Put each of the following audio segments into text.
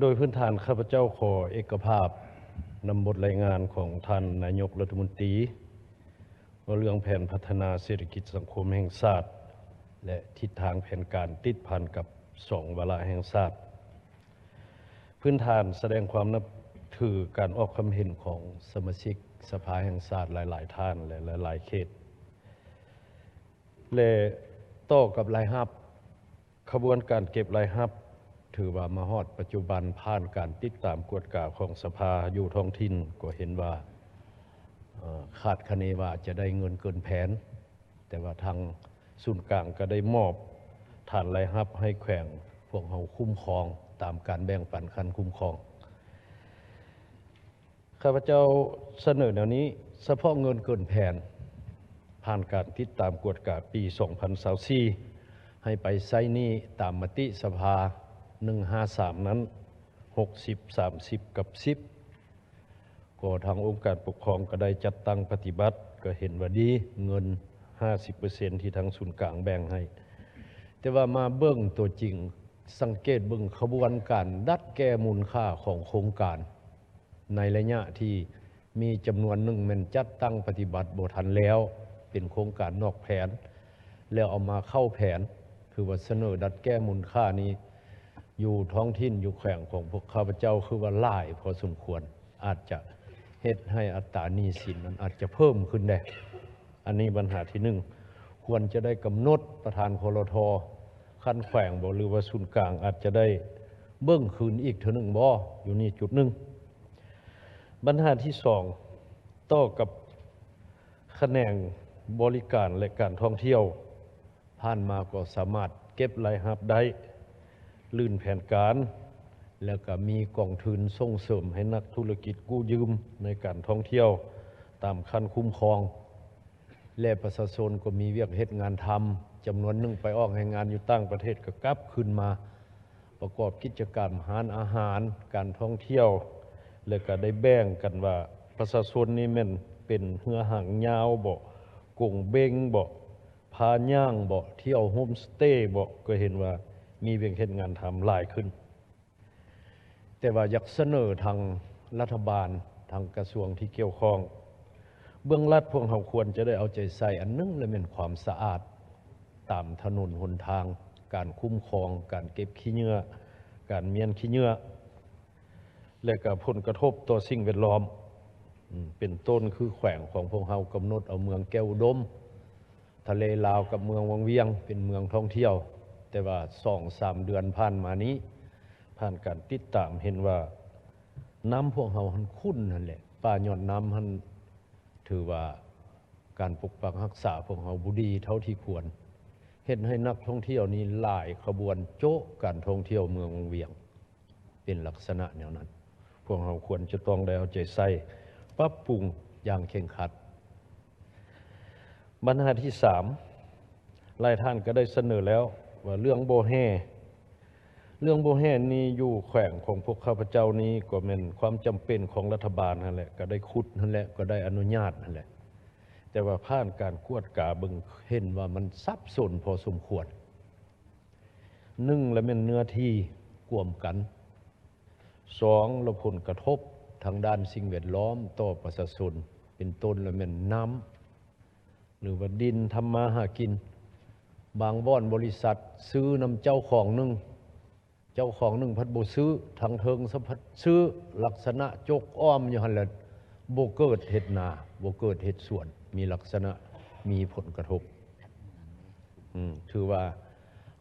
โดยพื้นฐานข้าพเจ้าขอเอกภาพนำบทรายงานของท่านนายกรัฐมนตรีว่าเรื่องแผนพัฒนาเศรษฐกิจสังคมแห่งชาติและทิศทางแผนการติดพันกับ2 วาระแห่งชาติพื้นฐานแสดงความนับถือการออกความเห็นของสมาชิกสภาแห่งชาติหลายๆท่านและหลายๆเขตและต่อกับรายรับขบวนการเก็บรายรับถือว่ามาฮอดปัจจุบันผ่านการติดตามกวดกาของสภาอยู่ท้องถิ่นก็เห็นว่าคาดคะเนว่าจะได้เงินเกินแผนแต่ว่าทางศูนย์กลางก็ได้มอบฐานรายรับให้แขวงพวกเขาคุ้มครองตามการแบ่งปันคันคุ้มครองข้าพเจ้าเสนอแนวนี้เฉพาะเงินเกินแผนผ่านการติดตามกวดกาปี 2024ให้ไปใช้หนี้ตามมติสภา153นั้น60 30 กับ 10ก็ทางองค์การปกครองก็ได้จัดตั้งปฏิบัติก็เห็นว่าดีเงิน 50% ที่ทางศูนย์กลางแบ่งให้แต่ว่ามาเบิ่งตัวจริงสังเกตเบิ่งขบวนการดัดแก้มูลค่าของโครงการในระยะที่มีจำนวนหนึ่งมันจัดตั้งปฏิบัติบ่ทันแล้วเป็นโครงการนอกแผนแล้วเอามาเข้าแผนคือว่าเสนอดัดแก้มูลค่านี้อยู่ท้องถิ่นอยู่แขวงของพวกข้าพเจ้าคือว่าหลายพอสมควรอาจจะเฮ็ดให้อัตราหนี้สินนั้นอาจจะเพิ่มขึ้นได้อันนี้ปัญหาที่1ควรจะได้กำหนดประธานคลทขั้นแขวงบ่หรือว่าศูนย์กลางอาจจะได้เบิ่งคืนอีกเท่านึงบ่อยู่นี่จุดหนึ่งปัญหาที่2ต่อกับแขนงบริการและการท่องเที่ยวผ่านมาก็สามารถเก็บรายรับได้ลื่นแผนการแล้วก็มีกองทุนส่งเสริมให้นักธุรกิจกู้ยืมในการท่องเที่ยวตามคันคุ้มครองและประชาชนก็มีเวียกเฮ็ดงานทำจำนวนหนึ่งไปออกให้งานอยู่ต่างประเทศก็กลับขึ้นมาประกอบกิจกรรมหารอาหารการท่องเที่ยวแล้วก็ได้แบ่งกันว่าประชาชนนี่แม่นเป็นเหือหางยาวบ่กงเบงบ่พาย่างบ่เที่ยวโฮมสเตย์บ่ก็เห็นว่ามีเวียกเฮ็ดงานทำหลายขึ้นแต่ว่าอยากเสนอทางรัฐบาลทางกระทรวงที่เกี่ยวข้องเบื้องรัฐพวกเราควรจะได้เอาใจใส่อันนึงและเป็นความสะอาดตามถนนหนทางการคุ้มครองการเก็บขี้เหงื่อการเมียนขี้เหงื่อและก็ผลกระทบต่อสิ่งแวดล้อมเป็นต้นคือแขวงของพวกเรากำหนดเอาเมืองแก้วอุดมทะเลลาวกับเมืองวังเวียงเป็นเมืองท่องเที่ยวแต่ว่า 2-3 เดือนผ่านมานี้ผ่านการติดตามเห็นว่าน้ำพวกเราหันคุ้นนั่นแหละป่าหย่อนน้ำหันถือว่าการปกปักรักษาพวกเราบ่ดีเท่าที่ควรเห็นให้นักท่องเที่ยวนี้หลายขบวนโจ๊ะการท่องเที่ยวเมืองวังเวียงเป็นลักษณะแนวนั้นพวกเราควรจะต้องได้เอาใจใส่ปรับปรุงอย่างเคร่งครัดปัญหาที่3หลายท่านก็ได้เสนอแล้วว่าเรื่องโบแห่นี้อยู่แขวงของพวกข้าพเจ้านี้ก็เป็นความจำเป็นของรัฐบาลนั่นแหละก็ได้ขุดนั่นแหละก็ได้อนุญาตนั่นแหละแต่ว่าผ่านการกวดกาเบิ่งเห็นว่ามันซับซ้อนพอสมควร1แล้วเป็นเนื้อที่กวมกัน2แล้วผลกระทบทางด้านสิ่งแวดล้อมต่อประชาชนเป็นต้นแล้วเป็นน้ำหรือว่าดินทำมาหากินบางบ่อนบริษัทซื้อนำเจ้าของหนึ่งพัดบ่ซื้อทางเทิงสัมพัดซื้อลักษณะจกอ้อมอยู่หั่นแหละบ่เกิดเฮ็ดนาบ่เกิดเฮ็ดสวนมีลักษณะมีผลกระทบถือว่า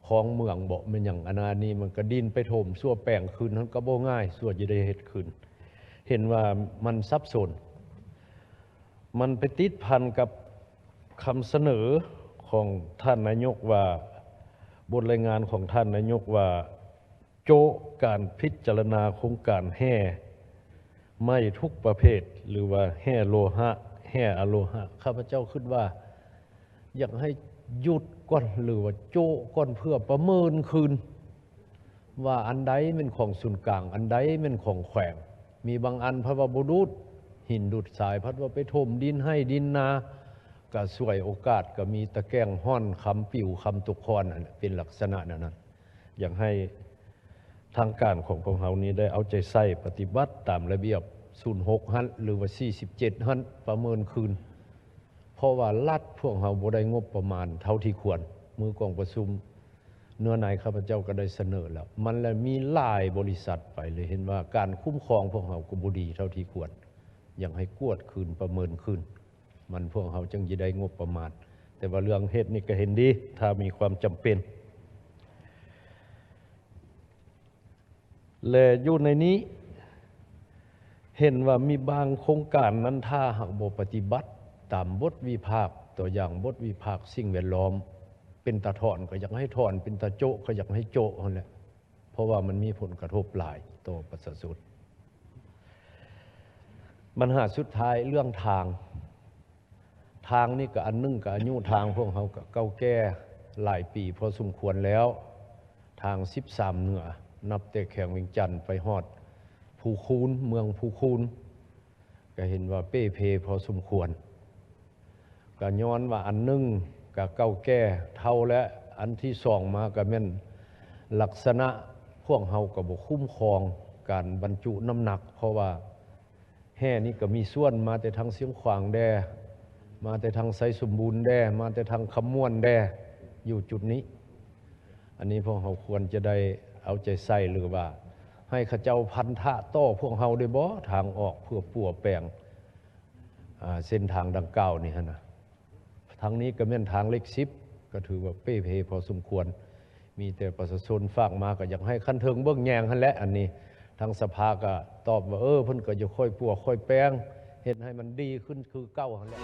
ของเมืองบ่แม่นหยังอันนี้มันก็ดินไปถมซั่วแป้งคืนมันก็บ่ง่ายซั่วจะได้เฮ็ดคืนเห็นว่ามันซับซ้อนมันไปติดพันกับคำเสนอของท่านนายกว่าบทรายงานของท่านนายกว่าโจ๊ะการพิจารณาโครงการแห่ไม่ทุกประเภทหรือว่าแห่โลหะแห่อโลหะข้าพเจ้าคิดว่าอยากให้หยุดก่อนหรือว่าโจ๊ะก่อนเพื่อประเมินคืนว่าอันใดเป็นของศูนย์กลางอันใดเป็นของแขวงมีบางอันพระว่าบ่ดูดหินดูดทรายพัดว่าไปถมดินให้ดินนาก็สวยโอกาสก็มีตะแกรงห้อนคำปิวคำตุกคอนเป็นลักษณะนั้นอยากให้ ทางการของพวกเรานี้ได้เอาใจใส่ปฏิบัติตามระเบียบ06หันหรือว่า47หันประเมินคืนเพราะว่ารัฐพวกเราบ่ได้งบประมาณเท่าที่ควรมือกองประชุมเนื้อในข้าพเจ้าก็ได้เสนอแล้วมันเลยมีหลายบริษัทไปเลยเห็นว่าการคุ้มครองพวกเราก็บ่ดีเท่าที่ควรยังให้กวดคืนประเมินคืนมันพวกเราจึงจะได้งบประมาณแต่ว่าเรื่องเฮ็ดนี่ก็เห็นดีถ้ามีความจำเป็นและอยู่ในนี้เห็นว่ามีบางโครงการนั้นถ้าหากบ่ปฏิบัติตามบทวิพากษ์ตัวอย่างบทวิพากษ์สิ่งแวดล้อมเป็นตาถอนก็อยากให้ถอนเป็นตาโจะก็อยากให้โจะนั่นแหละเพราะว่ามันมีผลกระทบหลายต่อประชาชนปัญหาสุดท้ายเรื่องทางนี่ก็อันนึงกับอายุทางพวกเขาก็เก่าแก่หลายปีพอสมควรแล้วทาง13เหนือนับแต่แขวงเวียงจันทน์ไปฮอดภูคูนเมืองภูคูนก็เห็นว่าเป้เพพอสมควรก็ย้อนว่าอันนึงก็เก่าแก่เท่าและอันที่สองมาก็แม่นลักษณะพวกเฮาก็บ่คุ้มครองการบรรจุน้ำหนักเพราะว่าแห่นี้ก็มีส่วนมาแต่ทางเสียงขวางแดมาแต่ทางไสสมบูรณ์แดมาแต่ทางคำม่วนแดอยู่จุดนี้อันนี้พวกเฮาควรจะได้เอาใจใส่หรือว่าให้ข้าเจ้าพันธะต่อพวกเฮาได้บ่ทางออกเพื่อปัวแปลงเส้นทางดังกล่าวนี่ฮะนะทางนี้ก็แม่นทางเล็ก10ก็ถือว่าเป้เพพอสมควรมีแต่ประชาชนฝากมาก็อยากให้คันเทิงเบิ่งแยงหั่นแหละอันนี้ทางสภาก็ตอบว่าเพิ่นก็จะค่อยปัวค่อยแปลงเฮ็ดให้มันดีขึ้นคือเก่าหั่นแหละ